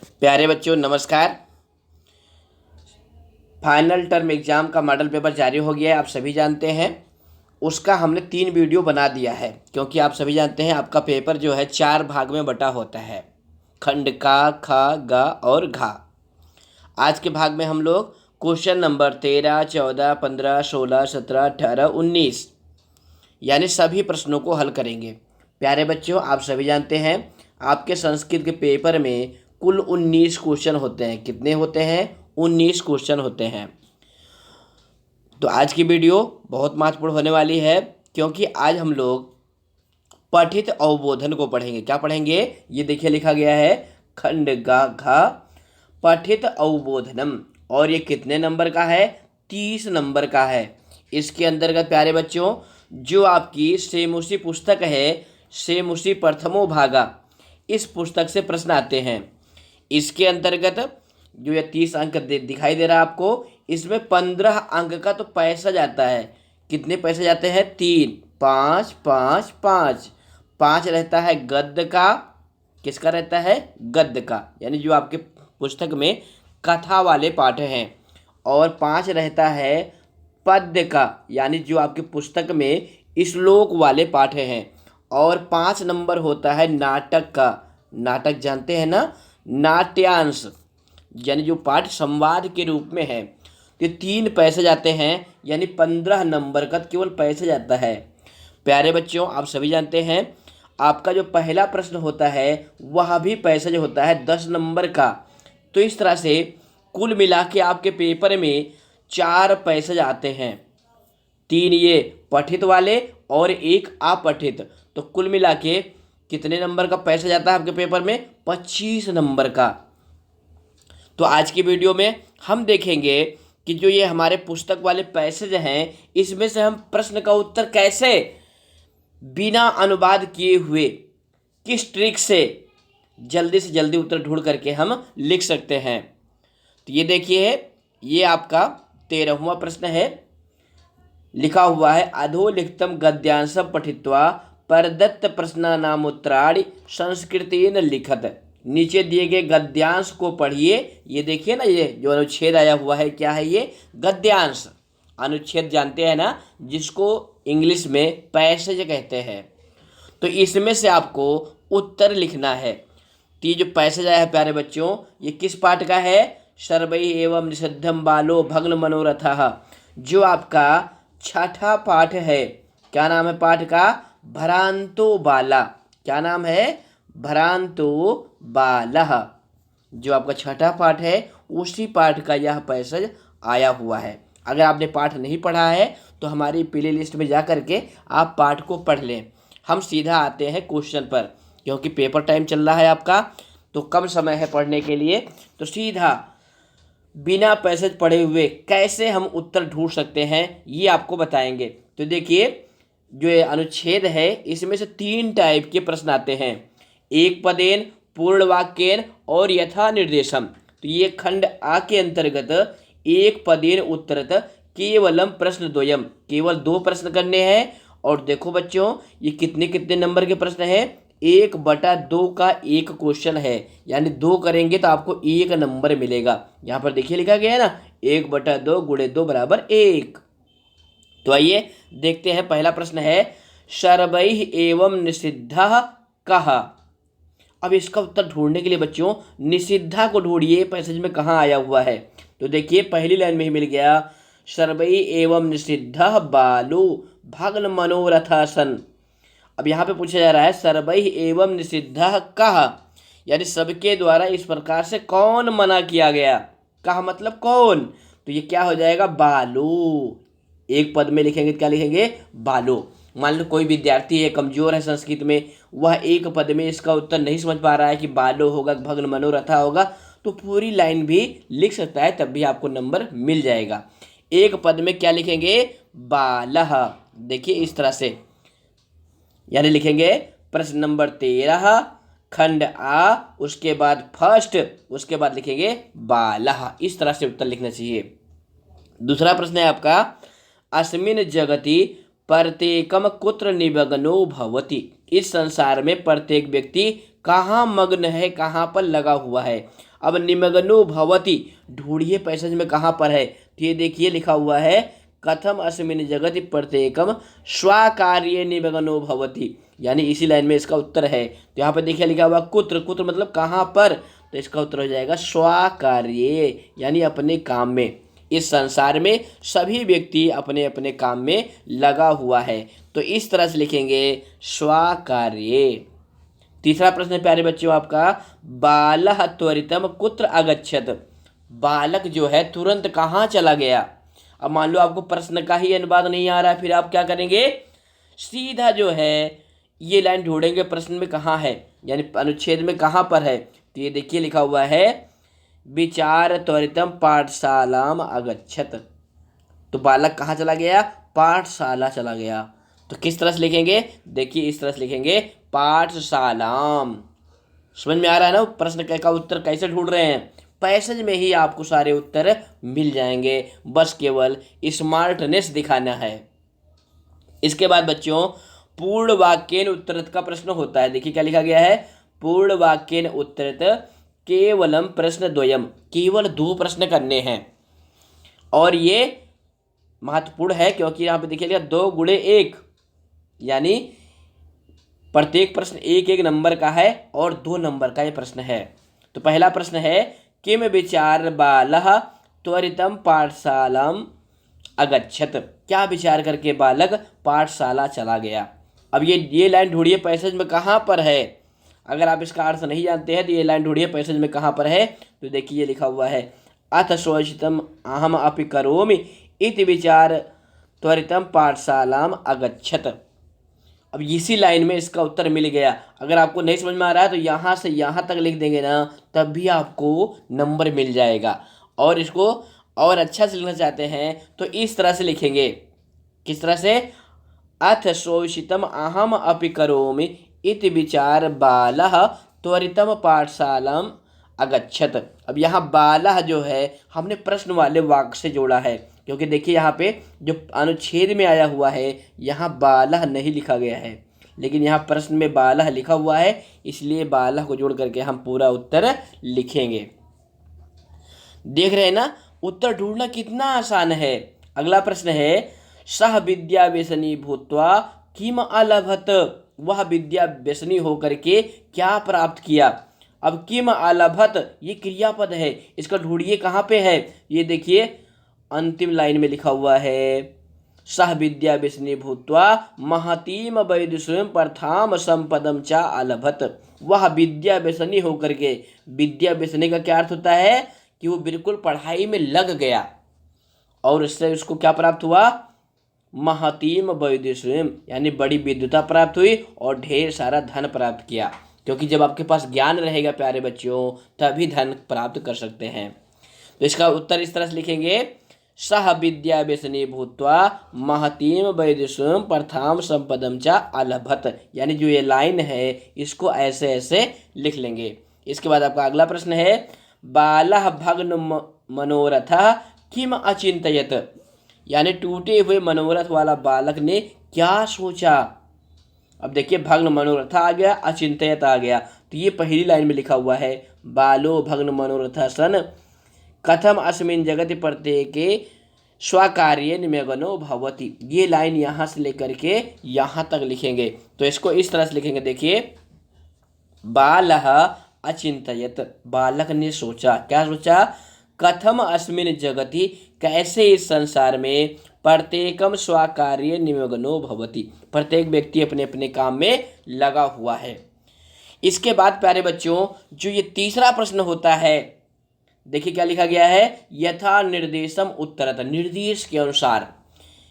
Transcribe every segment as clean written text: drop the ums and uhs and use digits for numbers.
प्यारे बच्चों नमस्कार। फाइनल टर्म एग्ज़ाम का मॉडल पेपर जारी हो गया है, आप सभी जानते हैं। उसका हमने 3 वीडियो बना दिया है क्योंकि आप सभी जानते हैं आपका पेपर जो है 4 भाग में बटा होता है, खंड का, ख, ग और घा। आज के भाग में हम लोग क्वेश्चन नंबर 13, 14, 15, 16, 17, 18, 19 यानी सभी प्रश्नों को हल करेंगे। प्यारे बच्चों आप सभी जानते हैं आपके संस्कृत के पेपर में कुल 19 क्वेश्चन होते हैं। कितने होते हैं? 19 क्वेश्चन होते हैं। तो आज की वीडियो बहुत महत्वपूर्ण होने वाली है क्योंकि आज हम लोग पठित अवबोधन को पढ़ेंगे। क्या पढ़ेंगे? ये देखिए लिखा गया है खंड गा घा पठित अवबोधनम। और ये कितने नंबर का है? 30 नंबर का है। इसके अंतर्गत प्यारे बच्चों जो आपकी सेमुसी पुस्तक है, सेमुसी प्रथमो भागा, इस पुस्तक से प्रश्न आते हैं। इसके अंतर्गत जो ये 30 अंक दिखाई दे रहा है आपको, इसमें 15 अंक का तो पैसा जाता है। कितने पैसे जाते हैं? 3, 5, 5, 5। 5 रहता है गद्य का। किसका रहता है? गद्य का, यानी जो आपके पुस्तक में कथा वाले पाठ हैं। और 5 रहता है पद्य का, यानी जो आपकी पुस्तक में श्लोक वाले पाठ हैं। और 5 नंबर होता है नाटक का। नाटक जानते हैं ना? नाट्यांश, यानी जो पाठ संवाद के रूप में है। तो 3 पैसे जाते हैं, यानी 15 नंबर का केवल पैसे जाता है। प्यारे बच्चों आप सभी जानते हैं आपका जो पहला प्रश्न होता है वह भी पैसा जो होता है 10 नंबर का। तो इस तरह से कुल मिला के आपके पेपर में 4 पैसे आते हैं। 3 ये पठित वाले और 1 अपठित। तो कुल मिला के कितने नंबर का पैसा जाता है आपके पेपर में? 25 नंबर का। तो आज की वीडियो में हम देखेंगे कि जो ये हमारे पुस्तक वाले पैसेज हैं इसमें से हम प्रश्न का उत्तर कैसे बिना अनुवाद किए हुए किस ट्रिक से जल्दी उत्तर ढूंढ करके हम लिख सकते हैं। तो ये देखिए ये आपका 13वां प्रश्न है। लिखा हुआ है अधोलिखितम गद्यांशम पठित्वा प्रदत्त प्रश्नानामुत्तराणि संस्कृतेन लिखत। नीचे दिए गए गद्यांश को पढ़िए। ये देखिए ना, ये जो अनुच्छेद आया हुआ है क्या है? ये गद्यांश। अनुच्छेद जानते हैं ना, जिसको इंग्लिश में पैसेज कहते हैं। तो इसमें से आपको उत्तर लिखना है। तो ये जो पैसेज आया है प्यारे बच्चों, ये किस पाठ का है? सर्वैः एवं निषिद्धम बालो भग्न मनोरथः, जो आपका 6ठा पाठ है। क्या नाम है पाठ का? भ्रांतो बाला। क्या नाम है? भ्रांतो बालः। जो आपका 6ठा पाठ है उसी पाठ का यह पैसेज आया हुआ है। अगर आपने पाठ नहीं पढ़ा है तो हमारी प्ले लिस्ट में जा करके आप पाठ को पढ़ लें। हम सीधा आते हैं क्वेश्चन पर, क्योंकि पेपर टाइम चल रहा है आपका, तो कम समय है पढ़ने के लिए। तो सीधा बिना पैसेज पढ़े हुए कैसे हम उत्तर ढूंढ सकते हैं ये आपको बताएंगे। तो देखिए जो ये अनुच्छेद है इसमें से 3 टाइप के प्रश्न आते हैं, एक पदेन, पूर्ण वाक्येन और यथा निर्देशम। तो ये खंड आ के अंतर्गत एक पदेन उत्तरत केवलम प्रश्न द्वयम, केवल 2 प्रश्न करने हैं। और देखो बच्चों ये कितने कितने नंबर के प्रश्न हैं? 1/2 का एक क्वेश्चन है, यानी 2 करेंगे तो आपको 1 नंबर मिलेगा। यहाँ पर देखिए लिखा गया है ना 1/2 × 2 = 1। तो आइए देखते हैं। पहला प्रश्न है सर्वैः एवं निषिद्धः कः। अब इसका उत्तर ढूंढने के लिए बच्चों निषिद्धा को ढूंढिए, पैसेज में कहाँ आया हुआ है। तो देखिए पहली लाइन में ही मिल गया, सर्वैः एवं निषिद्धः बालो भग्न मनोरथः सन्। अब यहाँ पे पूछा जा रहा है सर्वैः एवं निषिद्धः कः, यानी सबके द्वारा इस प्रकार से कौन मना किया गया। कः मतलब कौन, तो ये क्या हो जाएगा? बालो। एक पद में लिखेंगे तो क्या लिखेंगे? बालो। मान लो कोई विद्यार्थी है, कमजोर है संस्कृत में, वह एक पद में इसका उत्तर नहीं समझ पा रहा है कि बालो होगा भग्न मनोरथा होगा, तो पूरी लाइन भी लिख सकता है, तब भी आपको नंबर मिल जाएगा। एक पद में क्या लिखेंगे? बालः। देखिए इस तरह से, यानी लिखेंगे प्रश्न नंबर 13 खंड आ, उसके बाद फर्स्ट, उसके बाद लिखेंगे बालः। इस तरह से उत्तर लिखना चाहिए। दूसरा प्रश्न है आपका अस्मिन् जगति प्रत्येकम कुत्र निमग्नो भवति। इस संसार में प्रत्येक व्यक्ति कहाँ मग्न है, कहाँ पर लगा हुआ है। अब निमग्नो भवति, ढूंढिए पैसेज में कहाँ पर है, तो ये देखिए लिखा हुआ है कथम अस्मिन् जगति प्रत्येकम स्वाकार्ये निमग्नो भवति, यानी इसी लाइन में इसका उत्तर है। तो यहाँ पर देखिए लिखा हुआ कुत्र, कुत्र मतलब कहाँ पर, तो इसका उत्तर हो जाएगा स्वाकार्ये, यानी अपने काम में। इस संसार में सभी व्यक्ति अपने अपने काम में लगा हुआ है, तो इस तरह से लिखेंगे स्वाकार्ये। तीसरा प्रश्न प्यारे बच्चों आपका, बालः त्वरितम कुत्र अगच्छत, बालक जो है तुरंत कहाँ चला गया। अब मान लो आपको प्रश्न का ही अनुवाद नहीं आ रहा है, फिर आप क्या करेंगे, सीधा जो है ये लाइन ढूंढेंगे प्रश्न में कहाँ है, यानी अनुच्छेद में कहाँ पर है। तो ये देखिए लिखा हुआ है विचार त्वरितम पाठशालाम अगच्छत, तो बालक कहाँ चला गया, पाठशाला चला गया। तो किस तरह से लिखेंगे, देखिए इस तरह से लिखेंगे पाठशालाम। समझ में आ रहा है ना प्रश्न का उत्तर कैसे ढूंढ रहे हैं, पैसेज में ही आपको सारे उत्तर मिल जाएंगे, बस केवल स्मार्टनेस दिखाना है। इसके बाद बच्चों पूर्ण वाक्येन उत्तरत का प्रश्न होता है। देखिए क्या लिखा गया है, पूर्ण वाक्येन उत्तरत केवलम प्रश्न द्वयम, केवल 2 प्रश्न करने हैं। और ये महत्वपूर्ण है क्योंकि यहाँ पे देखिएगा 2 गुणे 1, यानी प्रत्येक प्रश्न 1 नंबर का है और 2 नंबर का ये प्रश्न है। तो पहला प्रश्न है किम विचार बालः त्वरितम पाठशालाम अगच्छत, क्या विचार करके बालक पाठशाला चला गया। अब ये लाइन ढूंढिए पैसेज में कहाँ पर है, अगर आप इसका अर्थ नहीं जानते हैं तो ये लाइन ढूंढिए पैसेज में कहाँ पर है। तो देखिए ये लिखा हुआ है अथ शोचितम अहम अपि करोमि इति विचार त्वरितम पाठशालाम अगच्छत। अब इसी लाइन में इसका उत्तर मिल गया। अगर आपको नहीं समझ में आ रहा है तो यहाँ से यहाँ तक लिख देंगे ना, तब भी आपको नंबर मिल जाएगा। और इसको और अच्छा से लिखना चाहते हैं तो इस तरह से लिखेंगे, किस तरह से, अथ शोषितम अहम अपि करोमि इति विचार बालः त्वरितम पाठशालाम अगच्छत। अब यहाँ बालः जो है हमने प्रश्न वाले वाक्य से जोड़ा है, क्योंकि देखिए यहाँ पे जो अनुच्छेद में आया हुआ है यहाँ बालः नहीं लिखा गया है, लेकिन यहाँ प्रश्न में बालः लिखा हुआ है, इसलिए बालः को जोड़ करके हम पूरा उत्तर लिखेंगे। देख रहे हैं ना, उत्तर ढूंढना कितना आसान है। अगला प्रश्न है सह विद्या व्यसनी भूत्वा किम अलभत, वह विद्या व्यसनी होकर के क्या प्राप्त किया। अब किम अलभत ये क्रियापद है, इसका ढूंढिए कहाँ पे है। ये देखिए अंतिम लाइन में लिखा हुआ है सह विद्या व्यसनी भूत्वा महतीम वैदुषीं प्रथाम संपदम चा अलभत, वह विद्या व्यसनी होकर के, विद्या व्यसनी का क्या अर्थ होता है कि वो बिल्कुल पढ़ाई में लग गया और इससे उसको क्या प्राप्त हुआ, महतीम वैदुषीं, यानी बड़ी विद्वता प्राप्त हुई और ढेर सारा धन प्राप्त किया। क्योंकि जब आपके पास ज्ञान रहेगा प्यारे बच्चों तभी धन प्राप्त कर सकते हैं। तो इसका उत्तर इस तरह से लिखेंगे सह विद्या व्यसनी भूत्वा महतीम वैदुषीं प्रथाम संपदम चा अलभत, यानी जो ये लाइन है इसको ऐसे ऐसे लिख लेंगे। इसके बाद आपका अगला प्रश्न है बालः भग्न मनोरथः किम अचिंतयत, यानी टूटे हुए मनोरथ वाला बालक ने क्या सोचा। अब देखिए भग्न मनोरथ आ गया, अचिंतयत आ गया, तो ये पहली लाइन में लिखा हुआ है बालो भग्न मनोरथ सन कथम अस्मिन् जगति प्रत्येके स्वकार्ये निमग्नो भवति। ये लाइन यहाँ से लेकर के यहाँ तक लिखेंगे। तो इसको इस तरह से लिखेंगे, देखिए बालः अचिंतयत, बालक ने सोचा, क्या सोचा, कथम अस्मिन् जगति, कैसे इस संसार में, प्रत्येकम स्वकार्ये निमग्नो भवति, प्रत्येक व्यक्ति अपने अपने काम में लगा हुआ है। इसके बाद प्यारे बच्चों जो ये तीसरा प्रश्न होता है, देखिए क्या लिखा गया है यथा निर्देशम उत्तरत, निर्देश के अनुसार,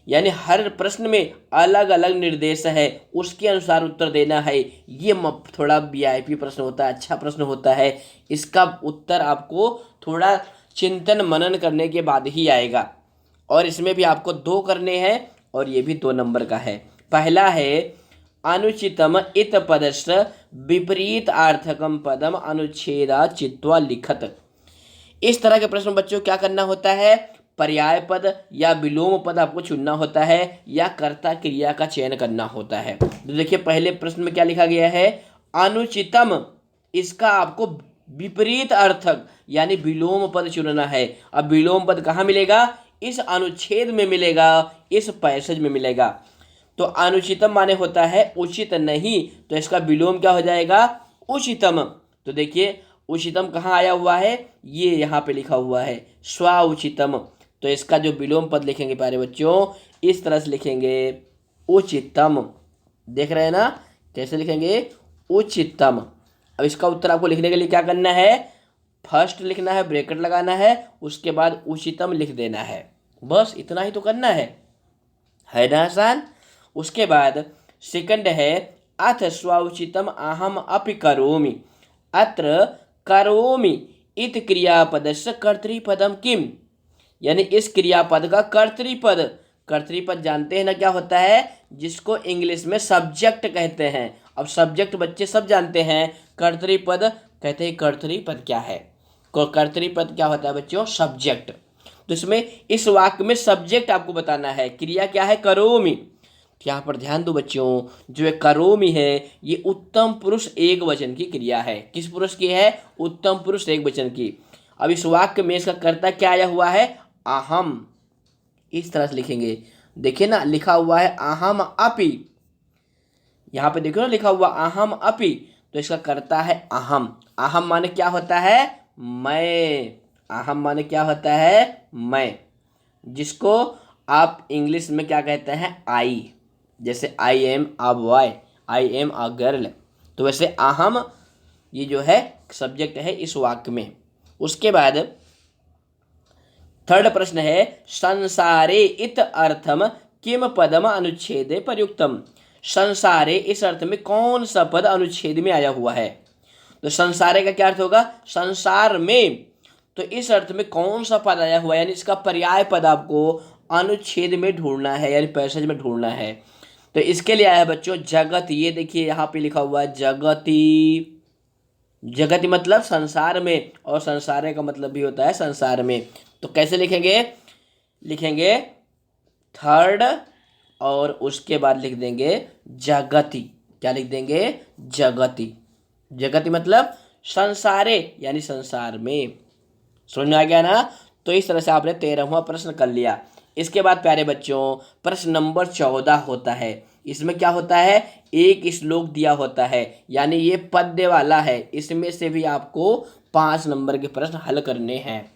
यानी हर प्रश्न में अलग अलग निर्देश है उसके अनुसार उत्तर देना है। ये थोड़ा वीआईपी प्रश्न होता है, अच्छा प्रश्न होता है, इसका उत्तर आपको थोड़ा चिंतन मनन करने के बाद ही आएगा। और इसमें भी आपको 2 करने हैं और ये भी 2 नंबर का है। पहला है अनुचितम इत पदस्य विपरीत अर्थकम पदम अनुच्छेदा चित्वा लिखत। इस तरह के प्रश्न बच्चों क्या करना होता है, पर्याय पद या विलोम पद आपको चुनना होता है या कर्ता क्रिया का चयन करना होता है। तो देखिए पहले प्रश्न में क्या लिखा गया है अनुचितम, इसका आपको विपरीत अर्थक यानी विलोम पद चुनना है। अब विलोम पद कहाँ मिलेगा? इस अनुच्छेद में मिलेगा, इस पैसेज में मिलेगा। तो अनुचितम माने होता है उचित नहीं, तो इसका विलोम क्या हो जाएगा? उचितम। तो देखिए उचितम कहाँ आया हुआ है? ये यहाँ पे लिखा हुआ है स्वाउचितम। तो इसका जो विलोम पद लिखेंगे प्यारे बच्चों, इस तरह से लिखेंगे उचितम। देख रहे हैं ना कैसे लिखेंगे? उचितम। अब इसका उत्तर आपको लिखने के लिए क्या करना है? फर्स्ट लिखना है, ब्रैकेट लगाना है, उसके बाद उचितम लिख देना है, बस इतना ही तो करना है ना आसान। उसके बाद सेकंड है अथ स्वाउचितम अहम अपि करोमि। अत्र करोमि इत क्रियापदस्य कर्तृपदम किम, यानी इस क्रियापद का कर्तृपद। कर्तृपद जानते हैं ना क्या होता है? जिसको इंग्लिश में सब्जेक्ट कहते हैं। अब सब्जेक्ट बच्चे सब जानते हैं, कर्तृपद कहते हैं कर्तृपद क्या है? कर्तृपद क्या होता है बच्चों? सब्जेक्ट। तो इसमें इस वाक्य में सब्जेक्ट आपको बताना है, क्रिया क्या है? करोमि। यहाँ पर ध्यान दो बच्चों, जो ये करोमि है ये उत्तम पुरुष एक वचन की क्रिया है। किस पुरुष की है? उत्तम पुरुष एक वचन की। अब इस वाक्य में इसका कर्ता क्या आया हुआ है? अहम। इस तरह से लिखेंगे, देखिए ना लिखा हुआ है अहम अपि, यहाँ पे देखो ना लिखा हुआ अहम अपि, तो इसका कर्ता है अहम। अहम माने क्या होता है? मैं। अहम माने क्या होता है? मैं, जिसको आप इंग्लिश में क्या कहते हैं? आई। जैसे I am a boy, I am a girl, तो वैसे अहम ये जो है सब्जेक्ट है इस वाक्य में। उसके बाद थर्ड प्रश्न है संसारे इत अर्थम किम पदम अनुच्छेदे प्रयुक्तम। संसारे इस अर्थ में कौन सा पद अनुच्छेद में आया हुआ है? तो संसारे का क्या अर्थ होगा? संसार में। तो इस अर्थ में कौन सा पद आया हुआ है, यानी इसका पर्याय पद आपको अनुच्छेद में ढूंढना है, यानी पैसेज में ढूंढना है। तो इसके लिए आया है बच्चों जगत। ये देखिए यहाँ पे लिखा हुआ है जगति। जगति मतलब संसार में, और संसारे का मतलब भी होता है संसार में। तो कैसे लिखेंगे? लिखेंगे थर्ड और उसके बाद लिख देंगे जगति। क्या लिख देंगे? जगति। जगति मतलब संसारे यानी संसार में। समझ में आ गया ना? तो इस तरह से आपने 13वां प्रश्न कर लिया। इसके बाद प्यारे बच्चों प्रश्न नंबर 14 होता है। इसमें क्या होता है? एक श्लोक दिया होता है, यानी ये पद्य वाला है। इसमें से भी आपको 5 नंबर के प्रश्न हल करने हैं।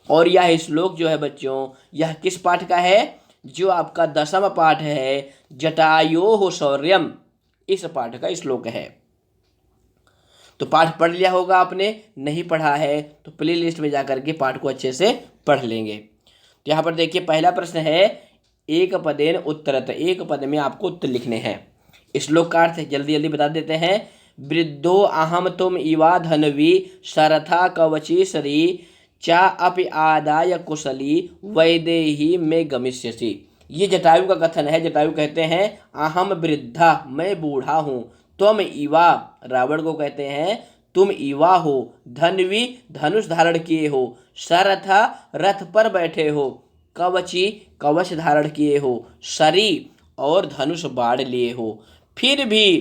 और यह श्लोक जो है बच्चों, यह किस पाठ का है? जो आपका 10वां पाठ है जटायोः शौर्यम, इस पाठ का श्लोक है। तो पाठ पढ़ लिया होगा आपने, नहीं पढ़ा है तो प्ले लिस्ट में जाकर के पाठ को अच्छे से पढ़ लेंगे। तो यहाँ पर देखिए पहला प्रश्न है एक पदेन उत्तरत। एक पद में आपको उत्तर लिखने हैं। श्लोक का अर्थ जल्दी जल्दी बता देते हैं। वृद्धो अहम तुम इवा धनवी शरथा कवची सरी चा अपि आदाय कुशली वैदेही में गमिष्यसि। ये जटायु का कथन है। जटायु कहते हैं अहम वृद्धा, मैं बूढ़ा हूँ, तुम इवा, रावण को कहते हैं तुम इवा हो, धनवी, धनुष धारण किए हो, शरथा, रथ पर बैठे हो, कवची, कवच धारण किए हो, शरी, और धनुष बाढ़ लिए हो, फिर भी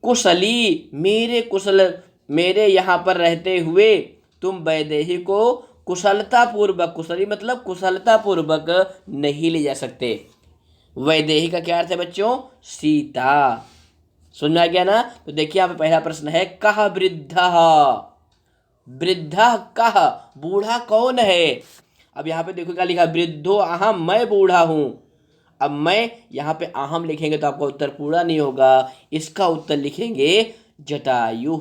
कुशली, मेरे कुशल, मेरे यहाँ पर रहते हुए तुम वैदेही को कुशलता पूर्वक, कुशली मतलब कुशलता पूर्वक नहीं ले जा सकते। वैदेही का क्या अर्थ है बच्चों? सीता। सुन में आ गया ना? तो देखिए यहाँ पे पहला प्रश्न है कह वृद्ध। वृद्ध कह, बूढ़ा कौन है? अब यहाँ पे देखो क्या लिखा, वृद्धो अहम, मैं बूढ़ा हूँ। अब मैं यहाँ पे अहम लिखेंगे तो आपका उत्तर पूरा नहीं होगा। इसका उत्तर लिखेंगे जटायु।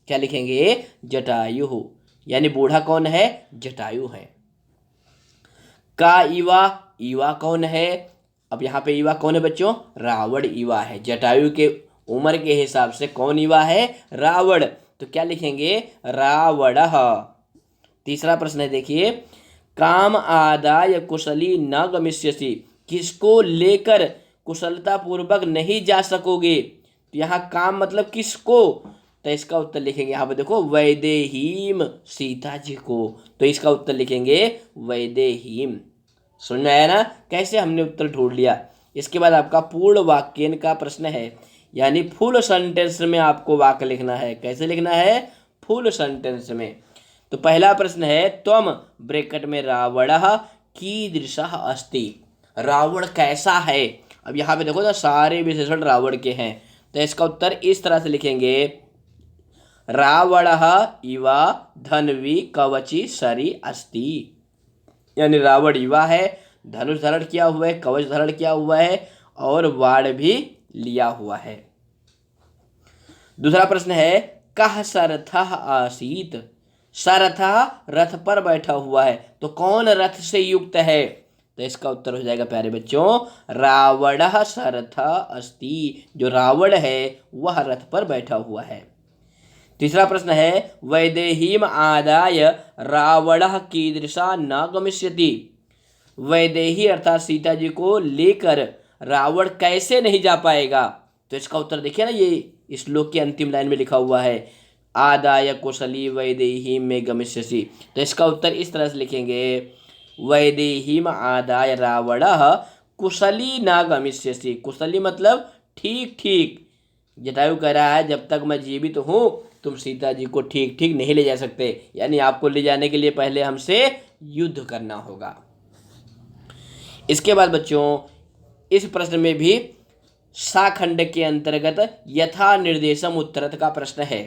क्या लिखेंगे? जटायु, यानी बूढ़ा कौन है? जटायु है। का इवा, इवा कौन है? अब यहाँ पे इवा कौन है बच्चों? रावण इवा है। जटायु के उम्र के हिसाब से कौन इवा है? रावण। तो क्या लिखेंगे? रावण। तीसरा प्रश्न है देखिए काम आदाय कुशली न गमिष्यसि, किसको लेकर कुशलता पूर्वक नहीं जा सकोगे? तो यहाँ काम मतलब किसको? तो इसका उत्तर लिखेंगे यहाँ पे देखो वैदेहीम, सीता जी को। तो इसका उत्तर लिखेंगे वैदेहीम। सुन में आया ना कैसे हमने उत्तर ढूंढ लिया? इसके बाद आपका पूर्ण वाक्यन का प्रश्न है, यानी फुल सेंटेंस में आपको वाक्य लिखना है। कैसे लिखना है? फुल सेंटेंस में। तो पहला प्रश्न है त्वम ब्रैकेट में रावणः कीदृशः अस्ति, रावण कैसा है। अब यहाँ पे देखो ना सारे विशेषण रावण के हैं, तो इसका उत्तर इस तरह से लिखेंगे रावणः इव धन्वी कवची सरी अस्ति, यानी रावण युवा है, धनुष धारण किया हुआ है, कवच धारण किया हुआ है और वाण भी लिया हुआ है। दूसरा प्रश्न है कः सरथः आसीत, सरथः रथ पर बैठा हुआ है, तो कौन रथ से युक्त है। तो इसका उत्तर हो जाएगा प्यारे बच्चों रावणः सरथः अस्ति, जो रावण है वह रथ पर बैठा हुआ है। तीसरा प्रश्न है वैदेहीम आदाय रावणः कीदृशा न गमिष्यति, वैदेही अर्थात सीता जी को लेकर रावण कैसे नहीं जा पाएगा। तो इसका उत्तर देखिए ना, ये श्लोक के अंतिम लाइन में लिखा हुआ है आदाय कुशली वैदेही में गमिष्यसि। तो इसका उत्तर इस तरह से लिखेंगे वैदेहीम आदाय रावणः कुशली न गमिष्यसि, कुशली मतलब ठीक ठीक। जटायु कह रहा है जब तक मैं जीवित हूँ तुम सीता जी को ठीक ठीक नहीं ले जा सकते, यानी आपको ले जाने के लिए पहले हमसे युद्ध करना होगा। इसके बाद बच्चों इस प्रश्न में भी साखंड के अंतर्गत यथा निर्देशम उत्तरत का प्रश्न है।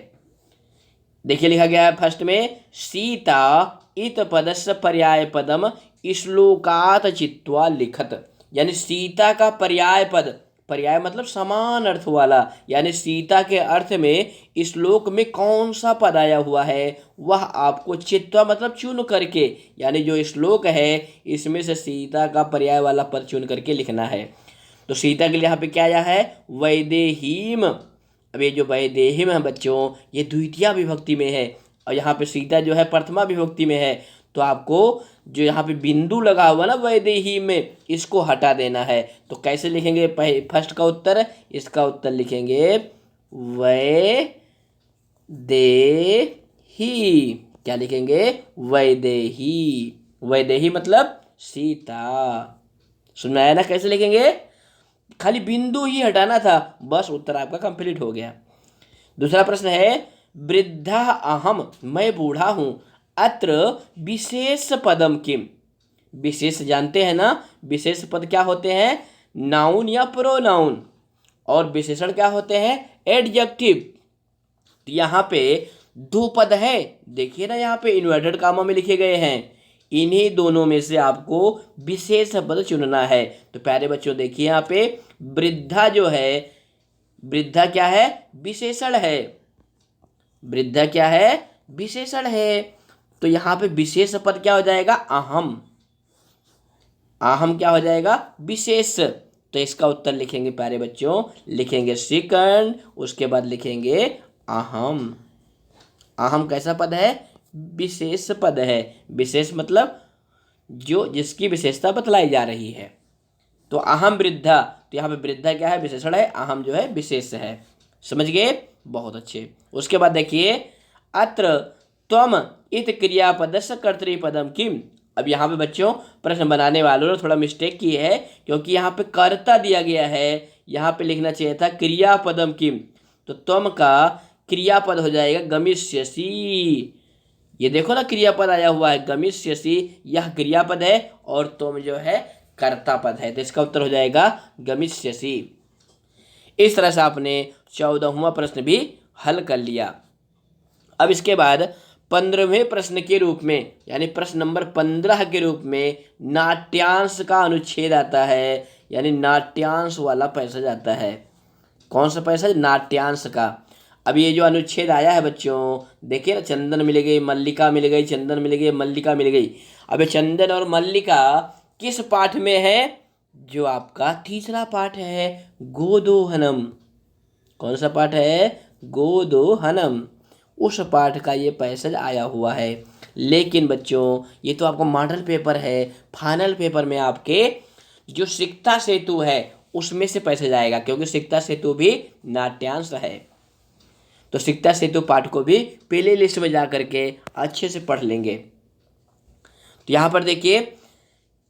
देखिए लिखा गया है फर्स्ट में सीता इत पदस्य पर्याय पदम श्लोकात चित्वा लिखत, यानी सीता का पर्याय पद, पर्याय मतलब समान अर्थ वाला, यानी सीता के अर्थ में श्लोक में कौन सा पद आया हुआ है वह आपको चित्वा मतलब चुन करके, यानी जो श्लोक है इसमें से सीता का पर्याय वाला पद चुन करके लिखना है। तो सीता के लिए यहाँ पे क्या आया है वैदेहीम। अब ये जो वैदेहीम है बच्चों ये द्वितीया विभक्ति में है और यहाँ पे सीता जो है प्रथमा विभक्ति में है, तो आपको जो यहाँ पे बिंदु लगा हुआ ना वैदेही में इसको हटा देना है। तो कैसे लिखेंगे फर्स्ट का उत्तर, इसका उत्तर लिखेंगे वैदेही, क्या लिखेंगे वैदेही, वैदेही मतलब सीता। सुनाया ना कैसे लिखेंगे, खाली बिंदु ही हटाना था, बस उत्तर आपका कंप्लीट हो गया। दूसरा प्रश्न है वृद्धा अहम, मैं बूढ़ा हूँ, अत्र विशेष पदम किम, विशेष जानते हैं ना, विशेष पद क्या होते हैं नाउन या प्रोनाउन, और विशेषण क्या होते हैं एडजेक्टिव। तो यहाँ पे दो पद है, देखिए ना यहाँ पे इन्वर्टेड कामा में लिखे गए हैं, इन्हीं दोनों में से आपको विशेष पद चुनना है। तो प्यारे बच्चों देखिए यहाँ पे वृद्धा जो है, वृद्धा क्या है विशेषण है, वृद्धा क्या है विशेषण है, तो यहाँ पे विशेष पद क्या हो जाएगा अहम, अहम क्या हो जाएगा विशेष। तो इसका उत्तर लिखेंगे प्यारे बच्चों, लिखेंगे सेकंड, उसके बाद लिखेंगे अहम। अहम कैसा पद है विशेष पद है, विशेष मतलब जो जिसकी विशेषता बतलाई जा रही है। तो अहम वृद्धा, तो यहाँ पे वृद्धा क्या है विशेषण है, अहम जो है विशेष है। समझ गए, बहुत अच्छे। उसके बाद देखिए अत्र त्वम इत क्रियापदस्य कर्तृपदम किम। अब यहाँ पे बच्चों प्रश्न बनाने वालों ने थोड़ा मिस्टेक की है, क्योंकि यहाँ पे कर्ता दिया गया है, यहाँ पे लिखना चाहिए था क्रियापदम किम। तो त्वम का क्रियापद हो जाएगा गमिष्यसि, ये देखो ना क्रियापद आया हुआ है गमिष्यसि, यह क्रियापद है और तुम जो है कर्ता पद है, तो इसका उत्तर हो जाएगा गमिष्यसि। इस तरह से आपने 14वां प्रश्न भी हल कर लिया। अब इसके बाद 15वें प्रश्न के रूप में, यानी प्रश्न नंबर 15 के रूप में नाट्यांश का अनुच्छेद आता है, यानी नाट्यांश वाला पैसेज आता है। कौन सा पैसेज नाट्यांश का। अब ये जो अनुच्छेद आया है बच्चों देखिए ना, चंदन मिल गई मल्लिका मिल गई, चंदन मिल गई मल्लिका मिल गई। अब ये चंदन और मल्लिका किस पाठ में है, जो आपका तीसरा पाठ है गोदोहनम। कौन सा पाठ है गोदोहनम, उस पाठ का ये पैसेज आया हुआ है। लेकिन बच्चों ये तो आपका मॉडल पेपर है, फाइनल पेपर में आपके जो सिकता सेतु है उसमें से पैसेज आएगा, क्योंकि सिकता सेतु भी नाट्यांश है। तो सिकता सेतु पाठ को भी पहले लिस्ट में जा करके अच्छे से पढ़ लेंगे। तो यहाँ पर देखिए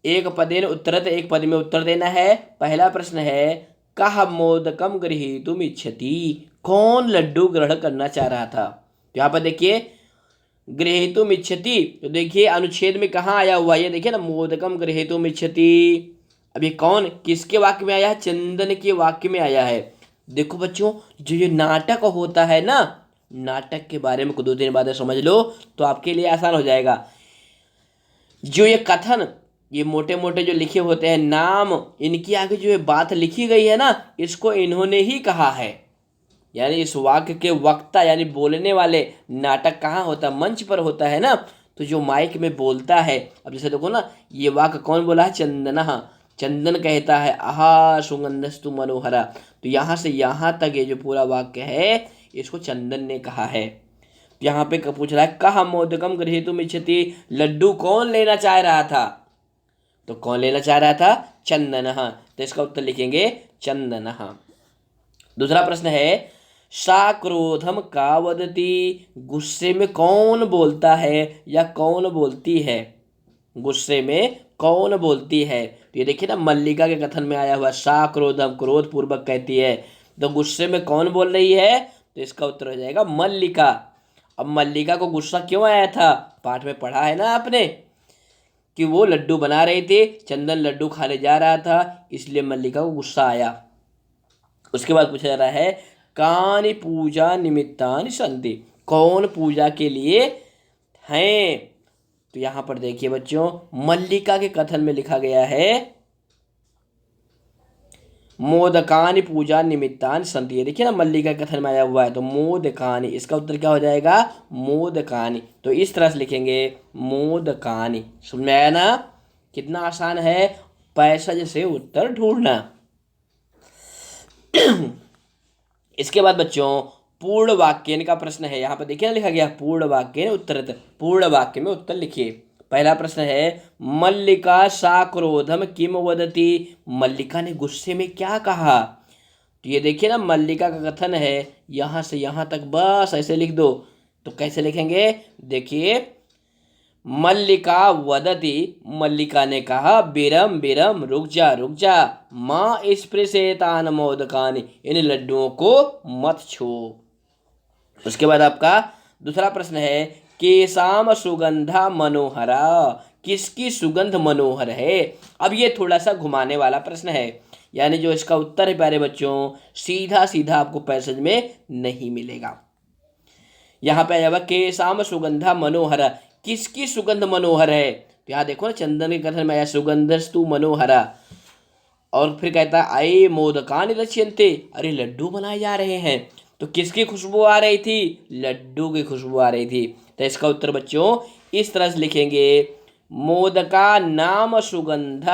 एक पदेन उत्तरत, एक पद में उत्तर देना है। पहला प्रश्न है कः मोदकम गृहीतुम इच्छति, कौन लड्डू ग्रहण करना चाह रहा था। तो यहाँ पर देखिए गृहीतुम इच्छति, तो देखिए अनुच्छेद में कहाँ आया हुआ है, ये देखिए ना, मोदकम गृहीतुम इच्छति। अब ये कौन किसके वाक्य में आया है? चंदन के वाक्य में आया है। देखो बच्चों, जो ये नाटक होता है ना, नाटक के बारे में दो तीन बातें समझ लो तो आपके लिए आसान हो जाएगा। जो ये कथन, ये मोटे मोटे जो लिखे होते हैं नाम, इनकी आगे जो ये बात लिखी गई है ना, इसको इन्होंने ही कहा है। यानी इस वाक्य के वक्ता यानी बोलने वाले, नाटक कहाँ होता है? मंच पर होता है ना। तो जो माइक में बोलता है, अब जैसे देखो ना, ये वाक्य कौन बोला है? चंदना। चंदन कहता है आहा सुगंधस्तु मनोहरा। तो यहाँ से यहाँ तक ये जो पूरा वाक्य है, इसको चंदन ने कहा है। यहाँ पे पूछ रहा है कहा मोदकम गृहीतुम इच्छति, लड्डू कौन लेना चाह रहा था? तो कौन लेना चाह रहा था? चंदनः। तो इसका उत्तर लिखेंगे चंदनः। दूसरा प्रश्न है सा क्रोधम का वदति, गुस्से में कौन बोलता है या कौन बोलती है? गुस्से में कौन बोलती है? तो ये देखिए ना, मल्लिका के कथन में आया हुआ सा क्रोधम, क्रोध पूर्वक कहती है। तो गुस्से में कौन बोल रही है? तो इसका उत्तर हो जाएगा मल्लिका। अब मल्लिका को गुस्सा क्यों आया था? पाठ में पढ़ा है ना आपने कि वो लड्डू बना रही थी, चंदन लड्डू खाने जा रहा था, इसलिए मल्लिका को गुस्सा आया। उसके बाद पूछा जा रहा है कानि पूजा निमित्तानि सन्ति, कौन पूजा के लिए हैं? तो यहाँ पर देखिए बच्चों, मल्लिका के कथन में लिखा गया है मोदकानि पूजा निमित्तानि सन्ति। ये देखिए ना, मल्लिका के कथन में आया हुआ है, तो मोदकानि, इसका उत्तर क्या हो जाएगा? मोदकानि। तो इस तरह से लिखेंगे मोदकानि। समझ में आया ना? कितना आसान है पैसेज से उत्तर ढूंढना। इसके बाद बच्चों पूर्ण वाक्य का प्रश्न है। यहाँ पर देखिए ना, लिखा गया पूर्ण वाक्य उत्तरत, पूर्ण वाक्य में उत्तर लिखिए। पहला प्रश्न है मल्लिका सा क्रोधम किम वदति, मल्लिका ने गुस्से में क्या कहा? तो ये देखिए ना, मल्लिका का कथन है, यहाँ से यहाँ तक बस ऐसे लिख दो। तो कैसे लिखेंगे? देखिए मल्लिका वदति, मल्लिका ने कहा बिरम बिरम, रुक जा, माँ स्पृशेतान मोदकानि, इन लड्डुओं को मत छू। उसके बाद आपका दूसरा प्रश्न है केसाम सुगंधा मनोहरा, किसकी सुगंध मनोहर है? अब ये थोड़ा सा घुमाने वाला प्रश्न है, यानी जो इसका उत्तर है प्यारे बच्चों, सीधा सीधा आपको पैसेज में नहीं मिलेगा। यहाँ पे आया हुआ केसाम सुगंधा मनोहरा, किसकी सुगंध मनोहर है? तो यहाँ देखो ना, चंदन के कथन में आया सुगंधस्तु मनोहरा, और फिर कहता है आये मोदकानि रच्यन्ते, अरे लड्डू बनाए जा रहे हैं। तो किसकी खुशबू आ रही थी? लड्डू की खुशबू आ रही थी। तो इसका उत्तर बच्चों इस तरह से लिखेंगे मोदका नाम सुगंध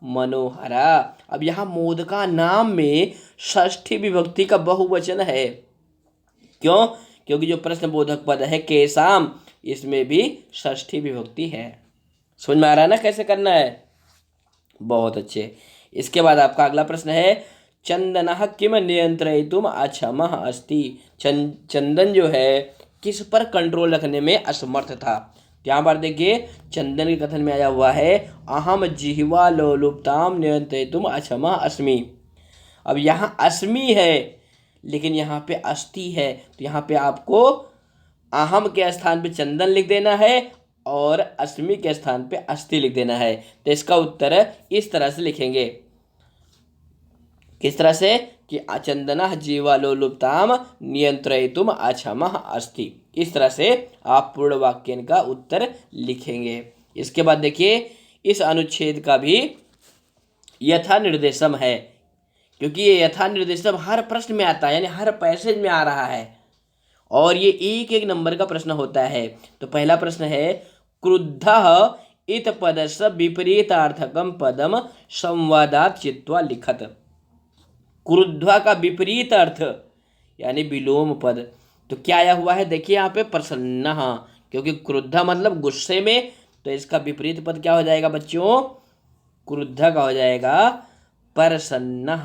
मनोहरा। अब यहाँ मोदका नाम में षष्ठी विभक्ति का बहुवचन है। क्यों? क्योंकि जो प्रश्न बोधक पद है केसाम, इसमें भी षष्ठी विभक्ति है। समझ में आ रहा है ना कैसे करना है? बहुत अच्छे। इसके बाद आपका अगला प्रश्न है चंदनः किम नियंत्रयितुम अक्षमः अस्ति, चंदन जो है किस पर कंट्रोल रखने में असमर्थ था? यहाँ पर देखिए चंदन के कथन में आया हुआ है अहम जिह्वा लोलुप्ताम नियंत्रयितुम अक्षमः अस्मि। अब यहाँ अस्मि है, लेकिन यहाँ पे अस्ति है, तो यहाँ पे आपको अहम के स्थान पे चंदन लिख देना है और अस्मि के स्थान पे अस्थि लिख देना है। तो इसका उत्तर इस तरह से लिखेंगे, किस तरह से कि चंदनः जीवालोलुप्ताम नियंत्रयितुम अक्षमः अस्ति। इस तरह से आप पूर्ण वाक्य का उत्तर लिखेंगे। इसके बाद देखिए इस अनुच्छेद का भी यथा निर्देशम है, क्योंकि ये यथा निर्देशम हर प्रश्न में आता है, यानी हर पैसेज में आ रहा है, और ये एक एक नंबर का प्रश्न होता है। तो पहला प्रश्न है क्रुद्धः इत पदस्य विपरीतार्थकम पदम संवादात चित्वा लिखत। क्रुद्ध का विपरीत अर्थ यानी विलोम पद, तो क्या आया हुआ है? देखिए यहाँ पे प्रसन्न, क्योंकि क्रुद्ध मतलब गुस्से में, तो इसका विपरीत पद क्या हो जाएगा बच्चों? क्रुद्ध का हो जाएगा प्रसन्न।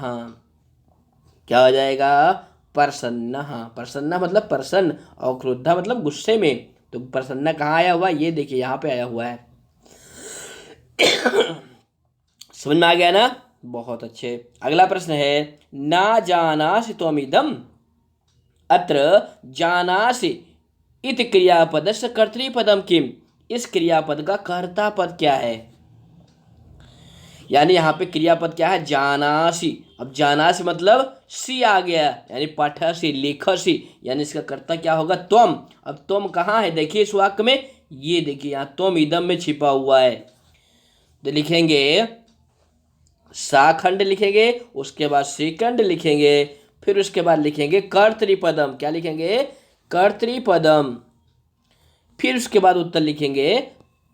क्या हो जाएगा? प्रसन्न। प्रसन्न मतलब प्रसन्न, और क्रुद्ध मतलब गुस्से में। तो प्रसन्न कहाँ आया हुआ? ये देखिए यहाँ पे आया हुआ है। समझ में आ गया ना? बहुत अच्छे। अगला प्रश्न है ना जानासि त्वमिदम, अत्र जानासि इत क्रियापदस्य कर्तृपदम किम, इस क्रियापद का कर्ता पद क्या है। यानी यहाँ पे क्रियापद क्या है, जानासी। अब जानासी मतलब सी आ गया, यानी पठसी लिखसी, यानी इसका कर्ता क्या होगा, त्वम। अब त्वम कहाँ है, देखिए इस वाक्य में, ये देखिए यहाँ त्वम इदम में छिपा हुआ है। तो लिखेंगे साखंड लिखेंगे, उसके बाद सेकंड लिखेंगे, फिर उसके बाद लिखेंगे कर्तृपदम। क्या लिखेंगे, कर्तृपदम। फिर उसके बाद उत्तर लिखेंगे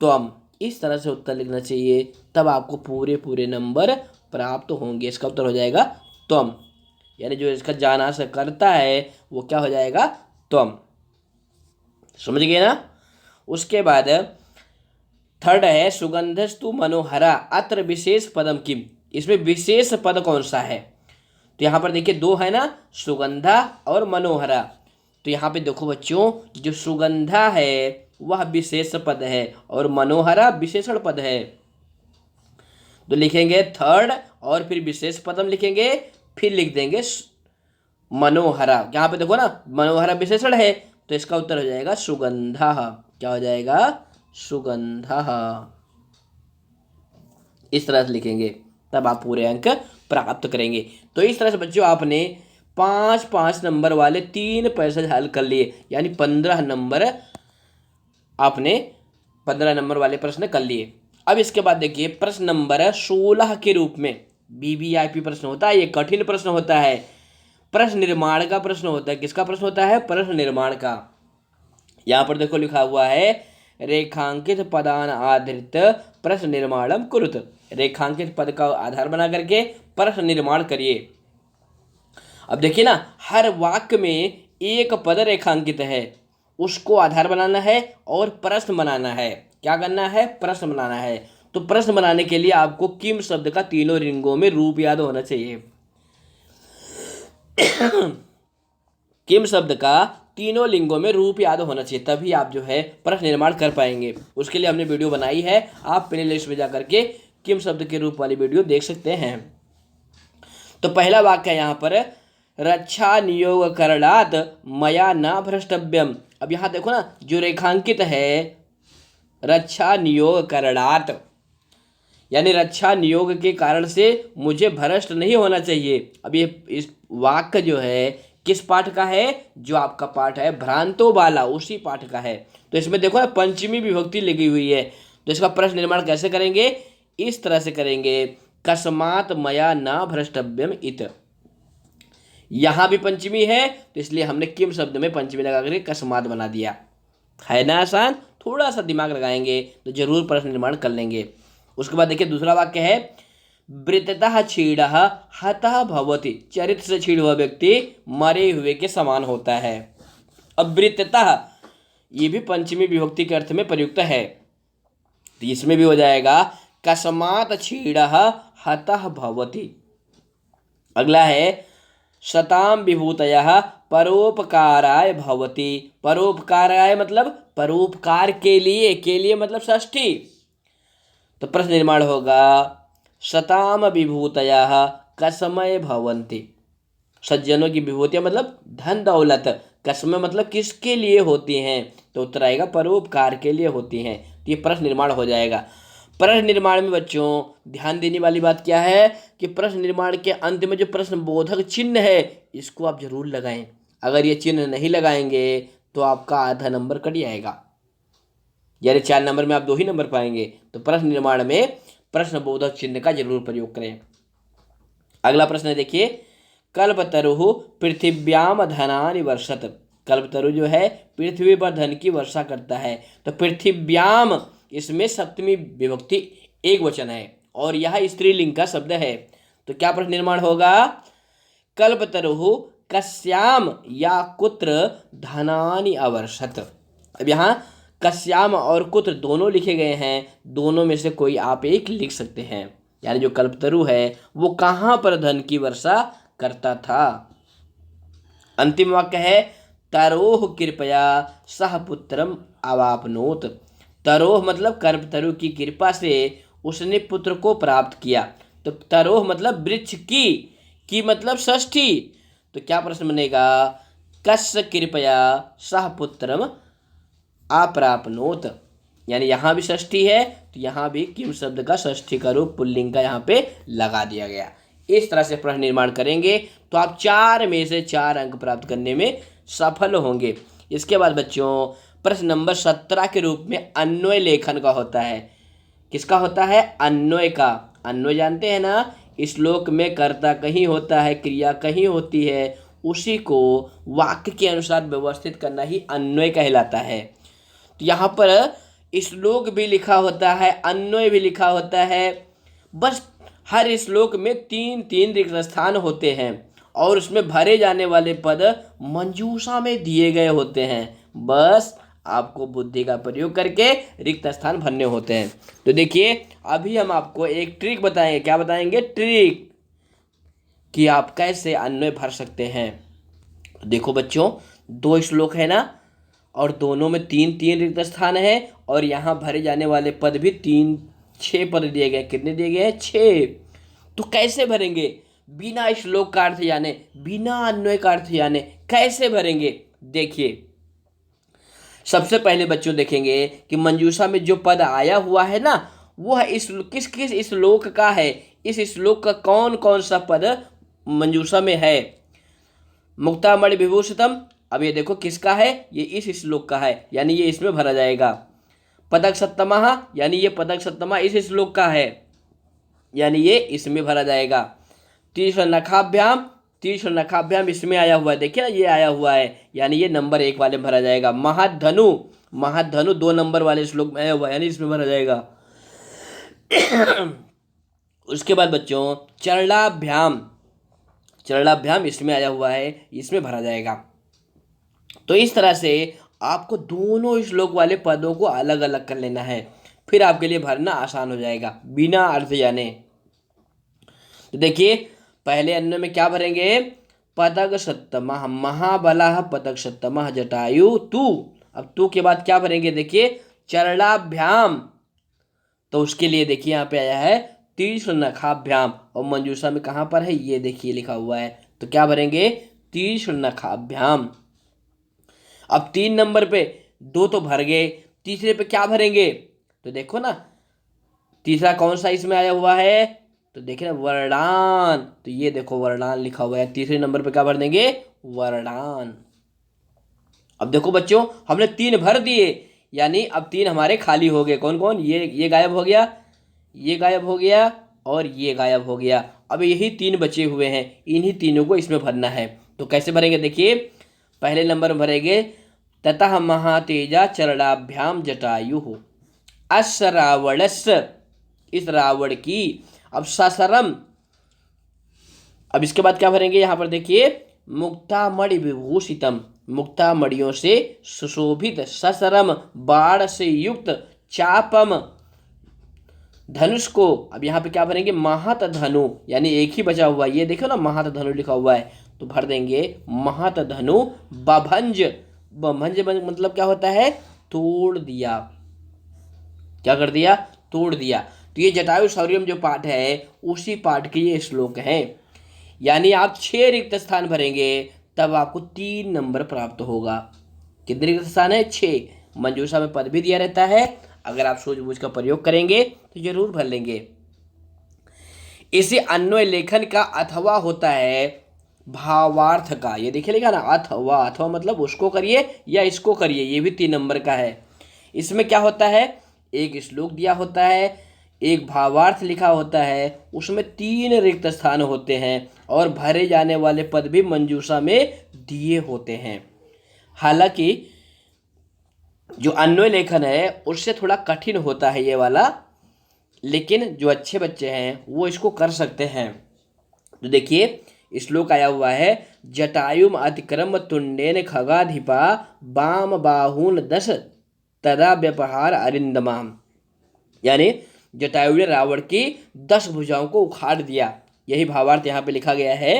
त्वम। इस तरह से उत्तर लिखना चाहिए, तब आपको पूरे पूरे नंबर प्राप्त होंगे। इसका उत्तर हो जाएगा त्वम, यानी जो इसका जाना से करता है वो क्या हो जाएगा, त्वम। समझ गए ना। उसके बाद थर्ड है सुगंधस्तु मनोहरा अत्र विशेष पदम किम, इसमें विशेष पद कौन सा है। तो यहाँ पर देखिए दो है ना, सुगंधा और मनोहरा। तो यहाँ पे देखो बच्चों, जो सुगंधा है वह विशेष पद है और मनोहरा विशेषण पद है। तो लिखेंगे थर्ड और फिर विशेष पदम लिखेंगे, फिर लिख देंगे मनोहरा। यहाँ पे देखो ना, मनोहरा विशेषण है, तो इसका उत्तर हो जाएगा सुगंधा। क्या हो जाएगा, सुगंधा। इस तरह से लिखेंगे, तब आप पूरे अंक प्राप्त करेंगे। तो इस तरह से बच्चों आपने 5-5 नंबर वाले 3 पैसेज हल कर लिए, यानी 15 नंबर आपने 15 नंबर वाले प्रश्न कर लिए। अब इसके बाद देखिए प्रश्न नंबर 16 के रूप में वीवीआईपी प्रश्न होता है। ये कठिन प्रश्न होता है, प्रश्न निर्माण का प्रश्न होता है। किसका प्रश्न होता है, प्रश्न निर्माण का। यहाँ पर देखो लिखा हुआ है रेखांकित पदान आधारित प्रश्न निर्माणम कुरुत। रेखांकित पद का आधार बना करके प्रश्न निर्माण करिए। अब देखिए ना, हर वाक्य में एक पद रेखांकित है, उसको आधार बनाना है और प्रश्न बनाना है। क्या करना है, प्रश्न बनाना है। तो प्रश्न बनाने के लिए आपको किम शब्द का तीनों लिंगों में रूप याद होना चाहिए। किम शब्द का तीनों लिंगों में रूप याद होना चाहिए, तभी आप जो है प्रश्न निर्माण कर पाएंगे। उसके लिए हमने वीडियो बनाई है, आप प्ले लिस्ट में जाकर के किम शब्द के रूप वाली वीडियो देख सकते हैं। तो पहला वाक्य यहाँ पर रक्षा नियोग करणात मया न भ्रष्टव्यम। अब यहाँ देखो ना, जो रेखांकित है रक्षा नियोग करणात, यानी रक्षा नियोग के कारण से मुझे भ्रष्ट नहीं होना चाहिए। अब ये इस वाक्य जो है किस पाठ का है, जो आपका पाठ है भ्रांतो बाला, उसी पाठ का है। तो इसमें देखो ना पंचमी विभक्ति लगी हुई है। तो इसका प्रश्न निर्माण कैसे करेंगे, इस तरह से करेंगे कस्मात मया न भ्रष्टव्यम इत। यहाँ भी पंचमी है, तो इसलिए हमने किम शब्द में पंचमी लगा करके कस्मात बना दिया। है ना आसान, थोड़ा सा दिमाग लगाएंगे तो जरूर प्रश्न निर्माण कर लेंगे। उसके बाद देखिए दूसरा वाक्य है वृत्ततः छीड़ः हतः भवति। चरित्र से छीड़ हुआ व्यक्ति मरे हुए के समान होता है। अब वृत्ततः ये भी पंचमी विभक्ति के अर्थ में प्रयुक्त है, तो इसमें भी हो जाएगा कस्मात् छीड़ः हतः भवति। अगला है शताम विभूतयः परोपकाराय भवति। परोपकाराय मतलब परोपकार के लिए मतलब षष्ठी। तो प्रश्न निर्माण होगा शताम विभूतयः कसमय भवन्ति। सज्जनों की विभूतियाँ मतलब धन दौलत, कसमय मतलब किसके लिए होती हैं, तो उत्तर आएगा परोपकार के लिए होती हैं। तो ये प्रश्न निर्माण हो जाएगा। प्रश्न निर्माण में बच्चों ध्यान देने वाली बात क्या है कि प्रश्न निर्माण के अंत में जो प्रश्न बोधक चिन्ह है इसको आप जरूर लगाएं। अगर ये चिन्ह नहीं लगाएंगे तो आपका आधा नंबर कट जाएगा, यानी 4 नंबर में आप 2 ही नंबर पाएंगे। तो प्रश्न निर्माण में प्रश्न बोधक चिन्ह का जरूर प्रयोग करें। अगला प्रश्न देखिए कल्पतरु पृथिव्याम धनानि वर्षत। कल्पतरु जो है पृथ्वी पर धन की वर्षा करता है। तो पृथिव्याम इसमें सप्तमी विभक्ति एक वचन है और यह स्त्रीलिंग का शब्द है। तो क्या प्रश्न निर्माण होगा, कल्पतरु कस्याम या कुत्र धनानि अवर्षत। अब यहाँ कस्याम और कुत्र दोनों लिखे गए हैं, दोनों में से कोई आप एक लिख सकते हैं। यानी जो कल्पतरु है वो कहाँ पर धन की वर्षा करता था। अंतिम वाक्य है तरोह कृपया सह पुत्रम अवापनोत। तरोह मतलब कल्पतरु की कृपा से उसने पुत्र को प्राप्त किया। तो तरोह मतलब वृक्ष की मतलब षष्ठी। तो क्या प्रश्न बनेगा, कस्य कृपया सह पुत्रम अप्राप्नोत, यानी यहाँ भी षष्ठी है तो यहाँ भी किम शब्द का षष्ठी का रूप पुल्लिंग का यहाँ पे लगा दिया गया। इस तरह से प्रश्न निर्माण करेंगे तो आप 4 में से 4 अंक प्राप्त करने में सफल होंगे। इसके बाद बच्चों प्रश्न नंबर 17 के रूप में अन्वय लेखन का होता है। किसका होता है? अन्वय का। अन्वय जानते हैं ना, श्लोक में कर्ता कहीं होता है, क्रिया कहीं होती है, उसी को वाक्य के अनुसार व्यवस्थित करना ही अन्वय कहलाता है। तो यहाँ पर श्लोक भी लिखा होता है, अन्वय भी लिखा होता है, बस हर श्लोक में 3-3 रिक्त स्थान होते हैं और उसमें भरे जाने वाले पद मंजूषा में दिए गए होते हैं। बस आपको बुद्धि का प्रयोग करके रिक्त स्थान भरने होते हैं। तो देखिए अभी हम आपको एक ट्रिक बताएंगे। क्या बताएंगे? ट्रिक, कि आप कैसे अन्वय भर सकते हैं। देखो बच्चों 2 श्लोक है ना, और दोनों में 3-3 रिक्त स्थान है और यहाँ भरे जाने वाले पद भी 6 पद दिए गए। कितने दिए गए हैं? 6। तो कैसे भरेंगे? बिना श्लोक का अर्थ जाने, बिना अन्वय का अर्थ जाने कैसे भरेंगे? देखिए सबसे पहले बच्चों देखेंगे कि मंजूषा में जो पद आया हुआ है ना, वह इस किस किस श्लोक का है। इस श्लोक का कौन कौन सा पद मंजूषा में है। मुक्तामणि विभूषितम, अब ये देखो किसका है? ये इस श्लोक का है, यानी ये इसमें भरा जाएगा। पदक सप्तमः, यानी ये पदक सप्तमा इस श्लोक का है, यानी ये इसमें भरा जाएगा। तीसरा नखाभ्याम, तीसरा नखाभ्याम इसमें आया हुआ है, देखिए ना ये आया हुआ है, यानी ये नंबर 1 वाले में भरा जाएगा। महद्धनु, महद्धनु 2 नंबर वाले श्लोक में आया हुआ है, यानी इसमें भरा जाएगा। उसके बाद बच्चों चरणाभ्याम, चरणाभ्याम इसमें आया हुआ है, इसमें भरा जाएगा। तो इस तरह से आपको दोनों श्लोक वाले पदों को अलग अलग कर लेना है, फिर आपके लिए भरना आसान हो जाएगा बिना अर्थ जाने। तो देखिए पहले अन्य में क्या भरेंगे? पदक सप्तमः महाबलः पदक सप्तमः जटायु तू। अब तू के बाद क्या भरेंगे? देखिए चरणाभ्याम, तो उसके लिए देखिए यहाँ पे आया है तीक्ष्ण नखाभ्याम, और मंजूषा में कहाँ पर है? ये देखिए लिखा हुआ है, तो क्या भरेंगे? तीक्ष्ण नखाभ्याम। अब 3 नंबर पे 2 तो भर गए, तीसरे पे क्या भरेंगे? तो देखो ना तीसरा कौन सा इसमें आया हुआ है, तो देखिए ना वर्णान, तो ये देखो वर्णान लिखा हुआ है, तीसरे नंबर पे क्या भर देंगे? वर्णान। अब देखो बच्चों हमने 3 भर दिए, यानी अब 3 हमारे खाली हो गए। कौन कौन? ये गायब हो गया, ये गायब हो गया और ये गायब हो गया। अब यही 3 बचे हुए हैं, इन्हीं तीनों को इसमें भरना है। तो कैसे भरेंगे? देखिए पहले नंबर में भरेंगे ततः महातेजा चरणाभ्याम जटायु अस रावणस्य, इस रावण की। अब ससरम, अब इसके बाद क्या भरेंगे? यहाँ पर देखिए मुक्तामणि विभूषितम, मुक्तामणियों से सुशोभित, ससरम बाण से युक्त, चापम धनुष को। अब यहाँ पे क्या भरेंगे? महत धनु, यानी एक ही बचा हुआ है, ये देखो ना महत धनु लिखा हुआ है, तो भर देंगे महत धनु बभंज। बभंज मतलब क्या होता है? तोड़ दिया। क्या कर दिया? तोड़ दिया। तो ये जटायु शौर्यम जो पाठ है उसी पाठ के ये श्लोक हैं, यानी आप 6 रिक्त स्थान भरेंगे तब आपको 3 नंबर प्राप्त होगा। कितने रिक्त स्थान है? 6। मंजूषा में पद भी दिया रहता है, अगर आप सूझबूझ का प्रयोग करेंगे तो जरूर भर लेंगे। इसे अन्वय लेखन का अथवा होता है भावार्थ का। ये देखिए लिखा ना अथवा, अथवा मतलब उसको करिए या इसको करिए, ये भी 3 नंबर का है। इसमें क्या होता है? एक श्लोक दिया होता है, एक भावार्थ लिखा होता है, उसमें 3 रिक्त स्थान होते हैं और भरे जाने वाले पद भी मंजूषा में दिए होते हैं। हालांकि जो अन्वय लेखन है उससे थोड़ा कठिन होता है ये वाला, लेकिन जो अच्छे बच्चे हैं वो इसको कर सकते हैं। तो देखिए श्लोक आया हुआ है जटायुम अतिक्रम तुंडेन खगाधिपा बाम बाहून दश तदा व्यपहार अरिंदमाम, यानी जटायु ने रावण की 10 भुजाओं को उखाड़ दिया। यही भावार्थ यहाँ पे लिखा गया है।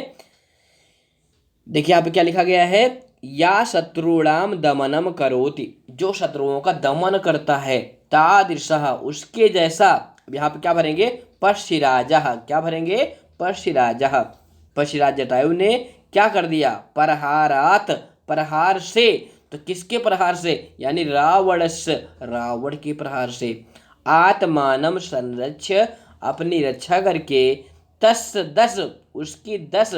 देखिए यहाँ पे क्या लिखा गया है? या शत्रुणाम दमनम करोति, जो शत्रुओं का दमन करता है, तादृशः उसके जैसा। अब यहाँ पे क्या भरेंगे? पश्चिराजः, क्या भरेंगे? पश्चिराजः। पश्चिराज जटायु ने क्या कर दिया? प्रहारात, प्रहार से तो किसके प्रहार से, यानी रावणस्य, रावण के प्रहार से। आत्मानम संरक्ष, अपनी रक्षा करके। तस् 10, उसकी 10।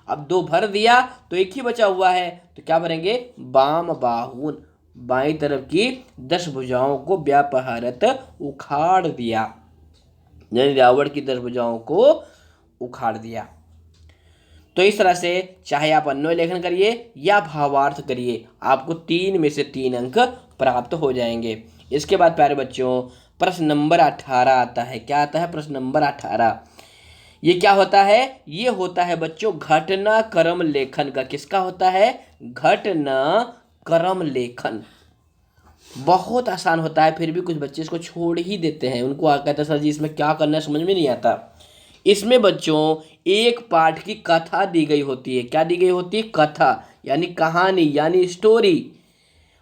अब 2 भर दिया तो एक ही बचा हुआ है, तो क्या भरेंगे, वाम बाहुन, बाईं तरफ की 10 भुजाओं को व्यापहरत, उखाड़ दिया, यानी रावण की 10 भुजाओं को उखाड़ दिया। तो इस तरह से चाहे आप अन्वय लेखन करिए या भावार्थ करिए, आपको 3 में से 3 अंक प्राप्त हो जाएंगे। इसके बाद प्यारे बच्चों प्रश्न नंबर 18 आता है। क्या आता है प्रश्न नंबर 18? ये क्या होता है, ये होता है बच्चों घटना क्रम लेखन का। किसका होता है, घटना क्रम लेखन। बहुत आसान होता है, फिर भी कुछ बच्चे इसको छोड़ ही देते हैं। उनको कहते हैं सर जी इसमें क्या करना है, समझ में नहीं आता। इसमें बच्चों एक पाठ की कथा दी गई होती है। क्या दी गई होती है, कथा, यानी कहानी, यानी स्टोरी।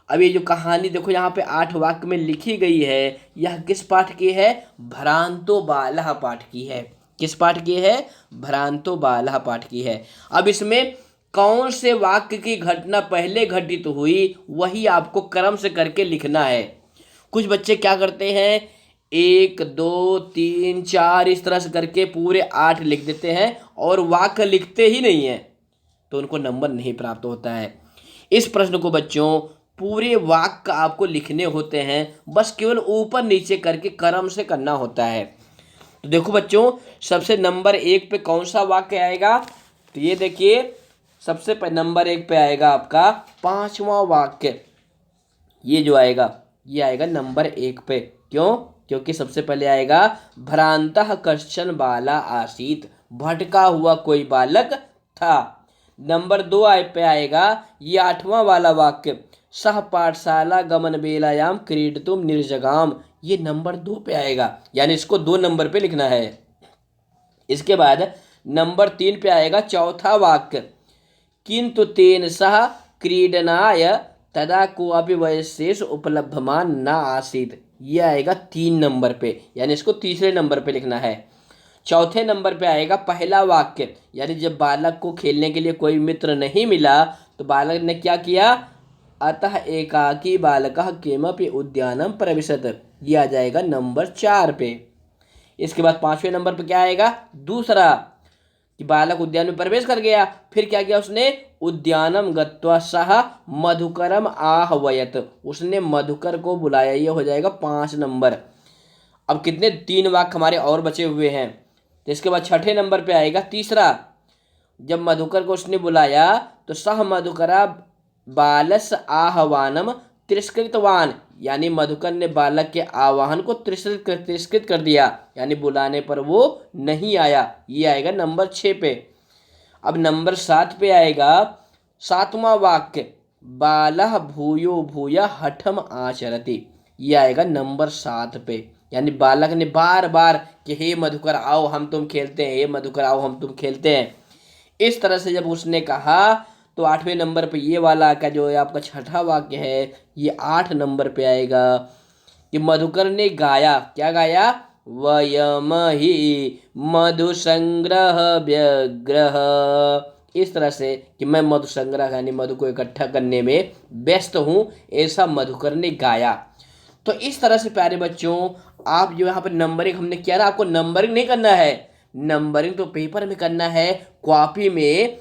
अब ये जो कहानी देखो यहाँ पे 8 वाक्य में लिखी गई है, यह किस पाठ की है, भ्रांतो बालः पाठ की है। किस पाठ की है, भ्रांतो बालः पाठ की है। अब इसमें कौन से वाक्य की घटना पहले घटित हुई, वही आपको क्रम से करके लिखना है। कुछ बच्चे क्या करते हैं, 1 2 3 4 इस तरह से करके पूरे 8 लिख देते हैं और वाक्य लिखते ही नहीं है, तो उनको नंबर नहीं प्राप्त होता है। इस प्रश्न को बच्चों पूरे वाक्य आपको लिखने होते हैं, बस केवल ऊपर नीचे करके क्रम से करना होता है। तो देखो बच्चों सबसे नंबर 1 पे कौन सा वाक्य आएगा, तो ये देखिए सबसे नंबर 1 पे आएगा आपका 5वां वाक्य। ये जो आएगा ये आएगा नंबर 1 पे। क्यों, क्योंकि सबसे पहले आएगा भ्रांतः कश्चन बाला आसीत, भटका हुआ कोई बालक था। नंबर 2 पे आएगा ये 8वां वाला वाक्य, सह पाठशाला गमन बेलायाम क्रीडतुम निर्जगाम, ये नंबर 2 पे आएगा, यानी इसको 2 नंबर पे लिखना है। इसके बाद नंबर 3 पे आएगा चौथा वाक्य, किंतु तेन सह क्रीडनाय तदा कोअपि वयस्येषु उपलभ्यमान न आसीत्, ये आएगा 3 नंबर पे, यानी इसको तीसरे नंबर पे लिखना है। चौथे नंबर पे आएगा पहला वाक्य, यानी जब बालक को खेलने के लिए कोई मित्र नहीं मिला तो बालक ने क्या किया, अतः एकाकी बालकः किमपि उद्यानम प्रविशत, ये आ जाएगा नंबर 4 पे। इसके बाद 5वें नंबर पे क्या आएगा, दूसरा, कि बालक उद्यान में प्रवेश कर गया, फिर क्या किया उसने, उद्यानम गत्वा सह मधुकरम आहवयत, उसने मधुकर को बुलाया, ये हो जाएगा 5 नंबर। अब कितने 3 वाक्य हमारे और बचे हुए हैं। तो इसके बाद 6ठे नंबर पे आएगा तीसरा, जब मधुकर को उसने बुलाया तो सह मधुकरा बालस आह्वानम तिरस्कृतवान, यानी मधुकर ने बालक के आह्वान को तिरस्कृत कर दिया, यानी बुलाने पर वो नहीं आया, ये आएगा नंबर 6 पे। अब नंबर 7 पे आएगा 7वां वाक्य, बालः भूयो भूया हठम आचरति, ये आएगा नंबर 7 पे, यानी बालक ने बार बार कि हे मधुकर आओ हम तुम खेलते हैं, हे मधुकर आओ हम तुम खेलते हैं, इस तरह से जब उसने कहा तो 8वें नंबर पे ये वाला का जो है आपका 6ठा वाक्य है, ये 8 नंबर पे आएगा कि मधुकर ने गाया, क्या गाया, वयम ही मधु संग्रह व्यग्रह, इस तरह से कि मैं मधु संग्रह यानी मधु को इकट्ठा करने में व्यस्त हूँ, ऐसा मधुकर ने गाया। तो इस तरह से प्यारे बच्चों आप जो यहाँ पर नंबरिंग हमने किया ना, आपको नंबरिंग नहीं करना है, नंबरिंग तो पेपर में करना है, कॉपी में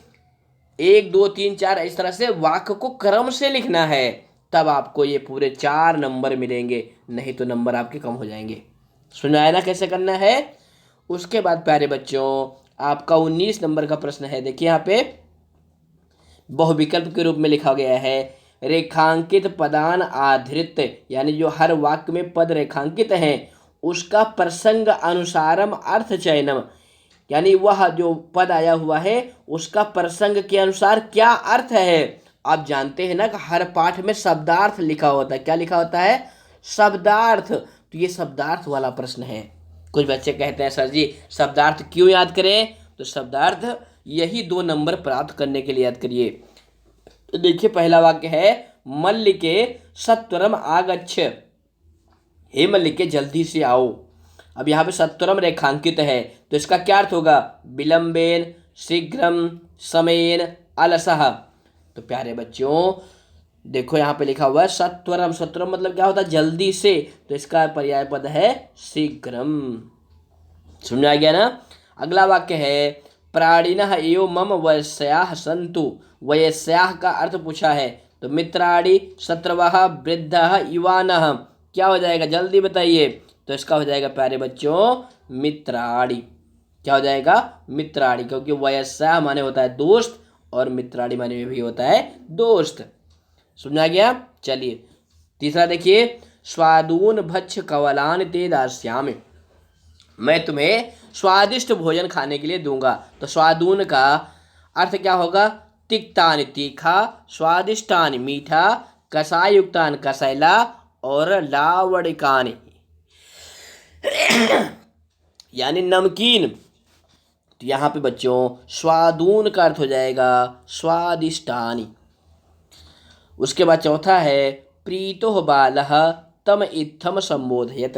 1 2 3 4 इस तरह से वाक्य को क्रम से लिखना है, तब आपको ये पूरे 4 नंबर मिलेंगे, नहीं तो नंबर आपके कम हो जाएंगे। सुनाया ना कैसे करना है। उसके बाद प्यारे बच्चों आपका 19 नंबर का प्रश्न है, देखिए यहाँ पे बहुविकल्प के रूप में लिखा गया है, रेखांकित पदान आधृत, यानी जो हर वाक्य में पद रेखांकित हैं उसका प्रसंग अनुसारम अर्थ चयनम, यानी वह जो पद आया हुआ है उसका प्रसंग के अनुसार क्या अर्थ है। आप जानते हैं ना कि हर पाठ में शब्दार्थ लिखा होता है, क्या लिखा होता है, शब्दार्थ, तो ये शब्दार्थ वाला प्रश्न है। कुछ बच्चे कहते हैं सर जी शब्दार्थ क्यों याद करें, तो शब्दार्थ यही 2 नंबर प्राप्त करने के लिए याद करिए। तो देखिए पहला वाक्य है, मल्लिके सत्वरम आगच्छ, हे मल्लिके जल्दी से आओ। अब यहाँ पे सत्वरम रेखांकित है तो इसका क्या अर्थ होगा, विलंबेन, शीघ्रम, समेन, अलसः। तो प्यारे बच्चों देखो यहाँ पे लिखा हुआ है सत्वरम। सत्वरम मतलब क्या होता है? जल्दी से। तो इसका पर्याय पद है शीघ्रम। समझ आ गया ना? अगला वाक्य है प्राणिनः एव मम वयस्याः सन्तु। वयस्याः का अर्थ पूछा है, तो मित्राणि शत्रवः वृद्धः युवानः। क्या हो जाएगा जल्दी बताइए? तो इसका हो जाएगा प्यारे बच्चों मित्राणि। क्या हो जाएगा? मित्राणि, क्योंकि वयस्याः माने होता है दोस्त और मित्राणि माने में भी होता है दोस्त। समझ आ गया? चलिए तीसरा देखिए, स्वादून भक्ष कवलान ते दास्यामि। मैं तुम्हें स्वादिष्ट भोजन खाने के लिए दूंगा। तो स्वादून का अर्थ क्या होगा? तिक्तान तीखा, स्वादिष्टान मीठा, कसायुक्तान कसैला और लावणिकान यानी नमकीन। तो यहाँ पे बच्चों स्वादून का अर्थ हो जाएगा स्वादिष्टानि। उसके बाद चौथा है प्रीतो बालः तम इत्थम संबोधयत।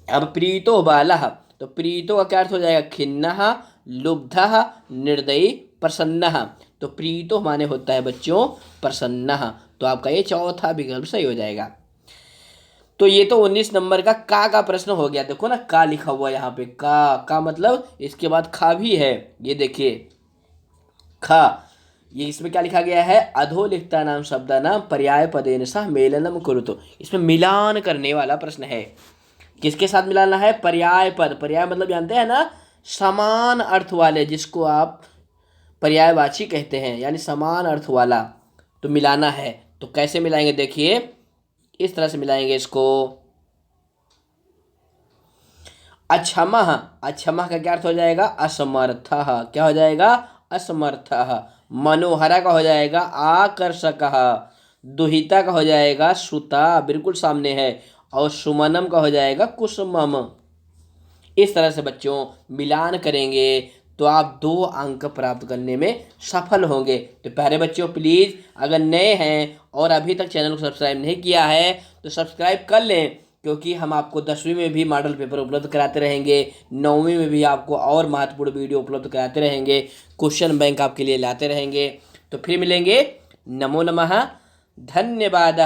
अब प्रीतो बालः, तो प्रीतो का क्या अर्थ हो जाएगा? खिन्नः, लुब्धः, निर्दयी, प्रसन्नः। तो प्रीतो माने होता है बच्चों प्रसन्नः। तो आपका ये चौथा विकल्प सही हो जाएगा। तो ये तो 19 नंबर का प्रश्न हो गया। देखो ना का लिखा हुआ यहाँ पे, का मतलब इसके बाद खा भी है। ये देखिए खा, ये इसमें क्या लिखा गया है? अधोलिखिता नाम शब्दानां पर्याय पदेन सह मेलनम कुरुतो। इसमें मिलान करने वाला प्रश्न है। किसके साथ मिलाना है? पर्याय पद। पर्याय मतलब जानते हैं ना, समान अर्थ वाले, जिसको आप पर्यायवाची कहते हैं, यानी समान अर्थ वाला। तो मिलाना है। तो कैसे मिलाएंगे? देखिए इस तरह से मिलाएंगे इसको। अक्षमः, अक्षमः का क्या अर्थ हो जाएगा? असमर्थः। क्या हो जाएगा? असमर्थः। मनोहरा का हो जाएगा आकर्षकः। दुहिता का हो जाएगा श्रुता, बिल्कुल सामने है। और सुमनम का हो जाएगा कुसुमम। इस तरह से बच्चों मिलान करेंगे तो आप 2 अंक प्राप्त करने में सफल होंगे। तो प्यारे बच्चों प्लीज़ अगर नए हैं और अभी तक चैनल को सब्सक्राइब नहीं किया है तो सब्सक्राइब कर लें, क्योंकि हम आपको 10वीं में भी मॉडल पेपर उपलब्ध कराते रहेंगे, 9वीं में भी आपको और महत्वपूर्ण वीडियो उपलब्ध कराते रहेंगे, क्वेश्चन बैंक आपके लिए लाते रहेंगे। तो फिर मिलेंगे। नमो नमः, धन्यवाद।